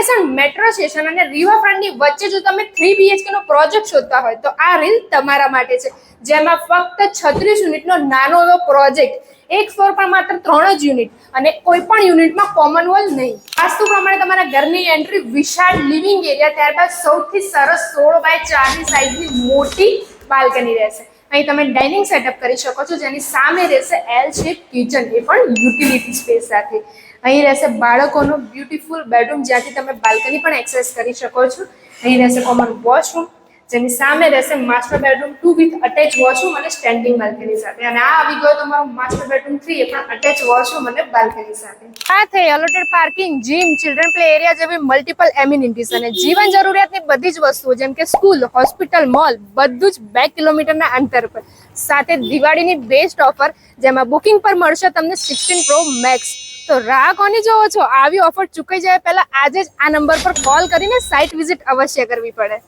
Location metro station અને રિવરફ્રન્ટની વચ્ચે જો તમે 3 BHK નો પ્રોજેક્ટ શોધતા હોય તો આ રીલ તમારા માટે છે, જેમાં ફક્ત 36 યુનિટનો નાનો એવો પ્રોજેક્ટ, એક ફ્લોર પર માત્ર 3 જ યુનિટ અને કોઈ પણ યુનિટમાં કોમન વોલ નહીં. વાસ્તુ પ્રમાણે તમારા ઘરની એન્ટ્રી વિશાળ લિવિંગ એરિયા, ત્યારબાદ સૌથી સરસ 16 બાય 4 ની સાઈઝની મોટી બાલ્કની રહેશે. અહીં તમે ડાઇનિંગ સેટઅપ કરી શકો છો, જેની સામે રહેશે એલ શેપ કિચન, એ પણ યુટિલિટી સ્પેસ સાથે. અહીં રહેશે બાળકોનું બ્યુટીફુલ બેડરૂમ, જ્યાંથી તમે બાલ્કની પણ એક્સેસ કરી શકો છો. અહીં રહેશે કોમન વોશરૂમ, જેની સામે રહેશે master bedroom 2 with attach washroom અને સ્ટેન્ડિંગ બાલ્કની સાથે. અને આ આવી ગયો તમારો માસ્ટર બેડરૂમ 3, એ પણ અટેચ વોશરૂમ અને બાલ્કની સાથે. આ થઈ allotted parking, gym, children play area જેવી મલ્ટિપલ એમિનિટીઝ અને જીવન જરૂરિયાતની બધી જ વસ્તુઓ, જેમ કે સ્કૂલ, હોસ્પિટલ, મોલ, બધું જ 2 કિલોમીટરના અંતર પર. સાથે દિવાળીની બેસ્ટ ઓફર, જેમાં બુકિંગ પર મળશે તમને 16 Pro Max. તો રાહ કોની જોવો છો? આવી ઓફર ચૂકાઈ જાય પહેલા આજે જ આ નંબર પર કોલ કરીને સાઇટ વિઝિટ અવશ્ય કરવી પડે.